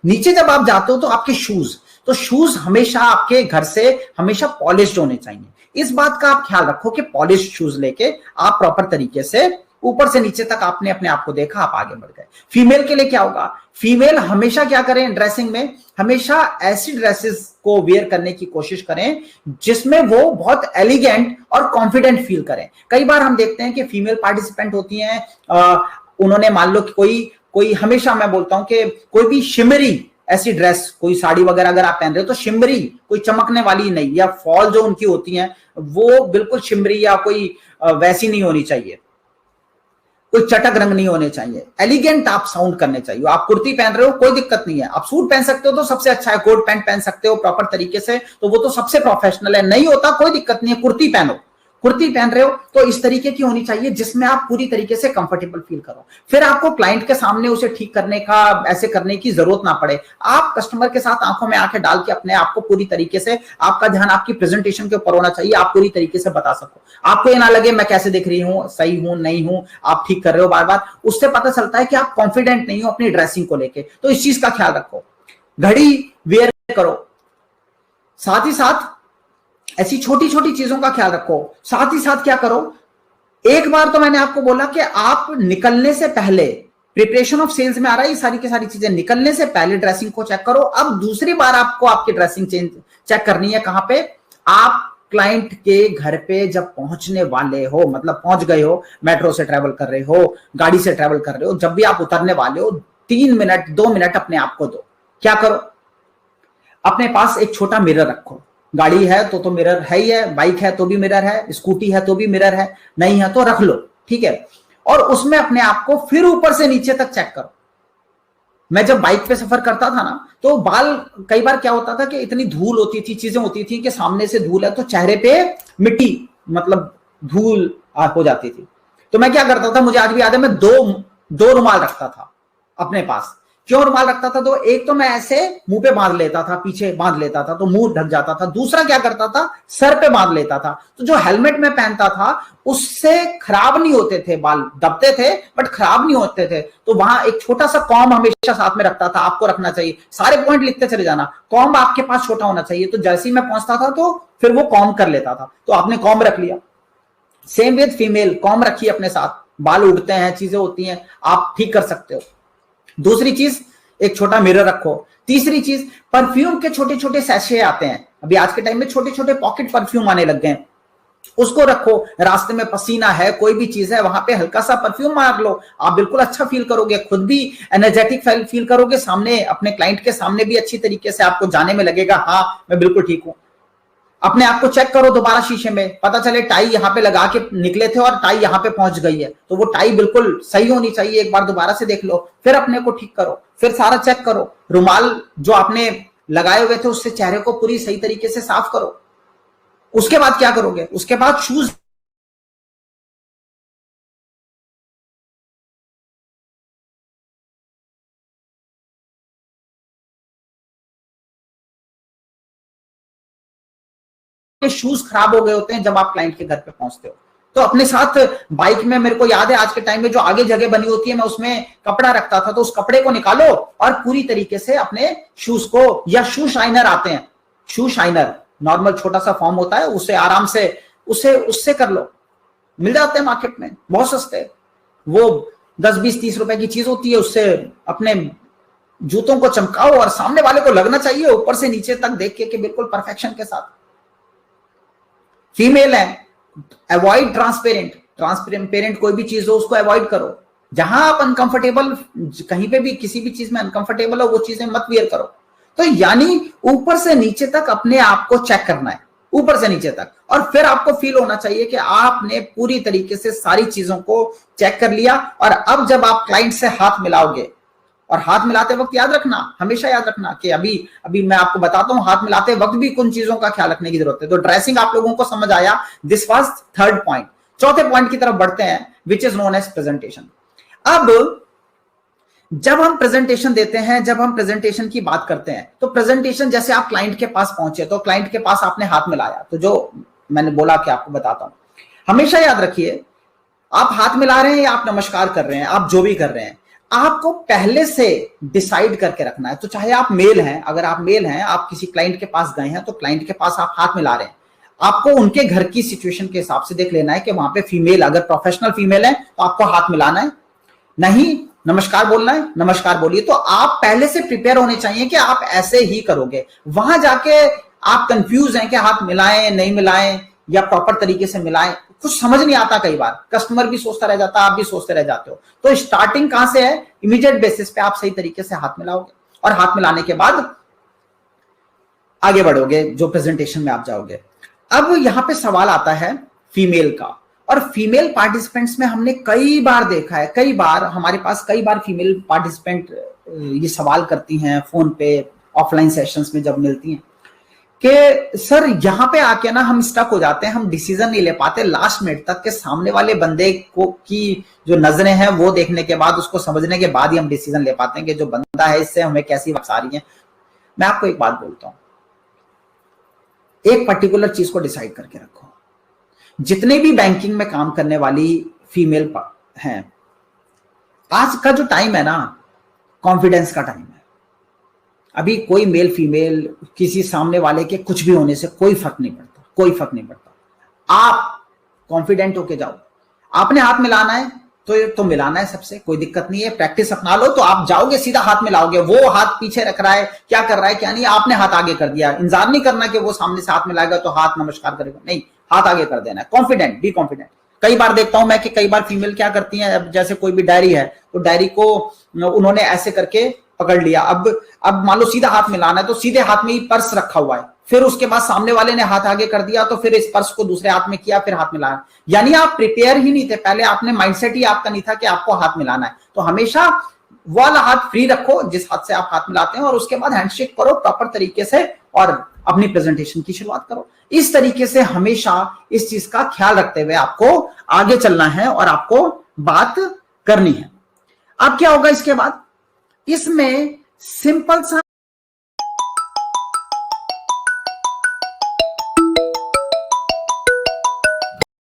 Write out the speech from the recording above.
नीचे जब आप जाते हो तो आपके शूज, तो शूज हमेशा आपके घर से हमेशा पॉलिश्ड होने चाहिए। इस बात का आप ख्याल रखो कि पॉलिश शूज लेके आप प्रॉपर तरीके से ऊपर से नीचे तक आपने अपने आप को देखा, आप आगे बढ़ गए। फीमेल के लिए क्या होगा, फीमेल हमेशा क्या करें ड्रेसिंग में, हमेशा ऐसी ड्रेसेस को वेयर करने की कोशिश करें जिसमें वो बहुत एलिगेंट और कॉन्फिडेंट फील करें। कई बार हम देखते हैं कि फीमेल पार्टिसिपेंट होती हैं, उन्होंने मान लो कि कोई हमेशा मैं बोलता हूं कि कोई भी शिमरी ऐसी ड्रेस, कोई साड़ी वगैरह अगर आप पहन रहे हो तो शिमरी, कोई चमकने वाली नहीं, या फॉल जो उनकी होती हैं वो बिल्कुल शिमरी या कोई वैसी नहीं होनी चाहिए, कोई चटक रंग नहीं होने चाहिए, एलिगेंट आप साउंड करने चाहिए। आप कुर्ती पहन रहे हो कोई दिक्कत नहीं है, आप सूट पहन सकते हो तो सबसे अच्छा है, कोट पैंट पहन सकते हो प्रॉपर तरीके से तो वो तो सबसे प्रोफेशनल है, नहीं होता कोई दिक्कत नहीं है, कुर्ती पहनो, कुर्ती पहन रहे हो तो इस तरीके की होनी चाहिए जिसमें आप पूरी तरीके से कंफर्टेबल फील करो। फिर आपको क्लाइंट के सामने उसे ठीक करने का, ऐसे करने की जरूरत ना पड़े, आप कस्टमर के साथ आंखों में आंखें डाल के अपने आप को पूरी तरीके से, आपका ध्यान आपकी प्रेजेंटेशन के ऊपर होना चाहिए, आप पूरी तरीके से बता सको, आपको ये ना लगे मैं कैसे दिख रही हूँ, सही हूं नहीं हूं, आप ठीक कर रहे हो बार बार, उससे पता चलता है कि आप कॉन्फिडेंट नहीं हो अपनी ड्रेसिंग को लेके। तो इस चीज का ख्याल रखो। घड़ी वेयर करो, साथ ही साथ ऐसी छोटी छोटी चीजों का ख्याल रखो। साथ ही साथ क्या करो, एक बार तो मैंने आपको बोला कि आप निकलने से पहले, प्रिपरेशन ऑफ सेल्स में आ रहा है ये सारी की सारी चीजें, निकलने से पहले ड्रेसिंग को चेक करो। अब दूसरी बार आपको आपकी ड्रेसिंग चेक करनी है कहां पे, आप क्लाइंट के घर पे जब पहुंचने वाले हो, मतलब पहुंच गए हो, मेट्रो से ट्रेवल कर रहे हो, गाड़ी से ट्रेवल कर रहे हो, जब भी आप उतरने वाले हो 3 मिनट 2 मिनट अपने आप को दो। क्या करो, अपने पास एक छोटा मिरर रखो, गाड़ी है तो मिरर है ही है, बाइक है तो भी मिरर है, स्कूटी है तो भी मिरर है, नहीं है तो रख लो, ठीक है। और उसमें अपने आप को फिर ऊपर से नीचे तक चेक करो। मैं जब बाइक पे सफर करता था ना तो बाल, कई बार क्या होता था कि इतनी धूल होती थी, चीजें होती थी कि सामने से धूल है तो चेहरे पे मिट्टी, मतलब धूल हो जाती थी। तो मैं क्या करता था, मुझे आज भी याद है, मैं दो रुमाल रखता था अपने पास। क्यों रुमाल रखता था, तो एक तो मैं ऐसे मुंह पे बांध लेता था, पीछे बांध लेता था तो मुंह ढक जाता था, दूसरा क्या करता था, सर पे बांध लेता था। तो जो हेलमेट में पहनता था उससे खराब नहीं होते थे बाल, दबते थे बट खराब नहीं होते थे। तो वहां एक छोटा सा कॉम्ब हमेशा साथ में रखता था, आपको रखना चाहिए, सारे पॉइंट लिखते चले जाना, कॉम्ब आपके पास छोटा होना चाहिए। तो जैसे ही मैं पहुंचता था तो फिर वो कॉम्ब कर लेता था, तो आपने कॉम्ब रख लिया। सेम विद फीमेल, कॉम्ब रखिए अपने साथ, बाल उड़ते हैं, चीजें होती हैं, आप ठीक कर सकते हो। दूसरी चीज, एक छोटा मिरर रखो। तीसरी चीज, परफ्यूम के छोटे छोटे सैशे आते हैं, अभी आज के टाइम में छोटे छोटे पॉकेट परफ्यूम आने लग गए हैं, उसको रखो। रास्ते में पसीना है, कोई भी चीज है, वहां पे हल्का सा परफ्यूम मार लो, आप बिल्कुल अच्छा फील करोगे, खुद भी एनर्जेटिक फील करोगे, सामने अपने क्लाइंट के सामने भी अच्छी तरीके से आपको जाने में लगेगा, हाँ मैं बिल्कुल ठीक हूं। अपने आप को चेक करो दोबारा शीशे में, पता चले टाई यहां पे लगा के निकले थे और टाई यहां पे पहुंच गई है, तो वो टाई बिल्कुल सही होनी चाहिए, एक बार दोबारा से देख लो, फिर अपने को ठीक करो, फिर सारा चेक करो। रुमाल जो आपने लगाए हुए थे उससे चेहरे को पूरी सही तरीके से साफ करो। उसके बाद क्या करोगे, उसके बाद शूज शूज खराब हो गए होते हैं जब आप क्लाइंट के घर पे पहुंचते हो। तो अपने साथ बाइक में, मेरे को याद है आज के टाइम में जो आगे जगह बनी होती है, मैं उसमें कपड़ा रखता था, तो उस कपड़े को निकालो और पूरी तरीके से अपने शूज को, या शू शाइनर आते हैं, शू शाइनर नॉर्मल छोटा सा फॉर्म होता है, उसे आराम से उससे कर लो, मिल जाते हैं मार्केट में बहुत सस्ते, वो 10 20 30 रुपए की चीज होती है, उससे अपने जूतों को चमकाओ और सामने वाले को लगना चाहिए ऊपर से नीचे तक देख के कि बिल्कुल परफेक्शन के साथ। फीमेल है, अवॉइड ट्रांसपेरेंट कोई भी चीज हो उसको अवॉइड करो। जहां आप अनकंफर्टेबल, कहीं पे भी किसी भी चीज में अनकंफर्टेबल हो वो चीजें मत वियर करो। तो यानी ऊपर से नीचे तक अपने आप को चेक करना है, ऊपर से नीचे तक, और फिर आपको फील होना चाहिए कि आपने पूरी तरीके से सारी चीजों को चेक कर लिया। और अब जब आप क्लाइंट से हाथ मिलाओगे, और हाथ मिलाते वक्त याद रखना, हमेशा याद रखना कि अभी मैं आपको बताता हूं, हाथ मिलाते वक्त भी कुछ चीजों का ख्याल रखने की जरूरत है। तो ड्रेसिंग आप लोगों को समझ आया, दिस वाज थर्ड पॉइंट। चौथे पॉइंट की तरफ बढ़ते हैं, which is known as presentation. अब जब हम प्रेजेंटेशन देते हैं, जब हम प्रेजेंटेशन की बात करते हैं, तो प्रेजेंटेशन, जैसे आप क्लाइंट के पास पहुंचे तो क्लाइंट के पास आपने हाथ मिलाया, तो जो मैंने बोला कि आपको बताता हूं, हमेशा याद रखिए, आप हाथ मिला रहे हैं या आप नमस्कार कर रहे हैं, आप जो भी कर रहे हैं, आपको पहले से डिसाइड करके रखना है। तो चाहे आप मेल हैं, अगर आप मेल हैं, आप किसी क्लाइंट के पास गए हैं, तो क्लाइंट के पास आप हाथ मिला रहे हैं, आपको उनके घर की सिचुएशन के हिसाब से देख लेना है कि वहां पे फीमेल, अगर प्रोफेशनल फीमेल है तो आपको हाथ मिलाना है, नहीं नमस्कार बोलना है, नमस्कार बोलिए। तो आप पहले से प्रिपेयर होने चाहिए कि आप ऐसे ही करोगे। वहां जाके आप कंफ्यूज हैं कि हाथ मिलाएं नहीं मिलाएं या प्रॉपर तरीके से मिलाएं, कुछ समझ नहीं आता। कई बार कस्टमर भी सोचता रह जाता है, आप भी सोचते रह जाते हो। तो स्टार्टिंग कहां से है? इमीडिएट बेसिस पे आप सही तरीके से हाथ मिलाओगे और हाथ मिलाने के बाद आगे बढ़ोगे, जो प्रेजेंटेशन में आप जाओगे। अब यहां पे सवाल आता है फीमेल का, और फीमेल पार्टिसिपेंट्स में हमने कई बार देखा है, कई बार हमारे पास कई बार फीमेल पार्टिसिपेंट ये सवाल करती हैं फोन पे, ऑफलाइन सेशंस में जब मिलती हैं कि सर यहाँ पे आके ना हम स्टक हो जाते हैं, हम डिसीजन नहीं ले पाते लास्ट मिनट तक, के सामने वाले बंदे को की जो नजरें हैं वो देखने के बाद, उसको समझने के बाद ही हम डिसीजन ले पाते हैं कि जो बंदा है इससे हमें कैसी बात आ रही है। मैं आपको एक बात बोलता हूं, एक पर्टिकुलर चीज को डिसाइड करके रखो। जितने भी बैंकिंग में काम करने वाली फीमेल हैं, आज का जो टाइम है ना, कॉन्फिडेंस का टाइम है। अभी कोई मेल फीमेल किसी सामने वाले के कुछ भी होने से कोई फर्क नहीं पड़ता, कोई फर्क नहीं पड़ता। आप कॉन्फिडेंट होके जाओ, आपने हाथ मिलाना है तो मिलाना है सबसे, कोई दिक्कत नहीं है। प्रैक्टिस अपना लो तो आप जाओगे सीधा हाथ मिलाओगे। वो हाथ पीछे रख रहा है, क्या कर रहा है क्या नहीं, आपने हाथ आगे कर दिया। इंतजार नहीं करना कि वो सामने से हाथ मिलाएगा तो हाथ नमस्कार करेगा, नहीं, हाथ आगे कर देना है। Confident, be confident. कई बार देखता हूं मैं कि कई बार फीमेल क्या करती हैं, अब जैसे कोई भी डायरी है तो डायरी को उन्होंने ऐसे करके पकड़ लिया। अब मान लो सीधा हाथ मिलाना है तो सीधे हाथ में ही पर्स रखा हुआ है, फिर उसके बाद सामने वाले ने हाथ आगे कर दिया तो फिर इस पर्स को दूसरे हाथ में किया, फिर हाथ मिलाया। यानी आप प्रिपेयर ही नहीं थे, पहले आपने माइंडसेट ही आपका नहीं था कि आपको हाथ मिलाना है। तो हमेशा वो वाला हाथ फ्री रखो जिस हाथ से आप हाथ मिलाते हैं, और उसके बाद हैंडशेक करो प्रॉपर तरीके से और अपनी प्रेजेंटेशन की शुरुआत करो। इस तरीके से हमेशा इस चीज का ख्याल रखते हुए आपको आगे चलना है और आपको बात करनी है। अब क्या होगा इसके बाद? इसमें सिंपल सा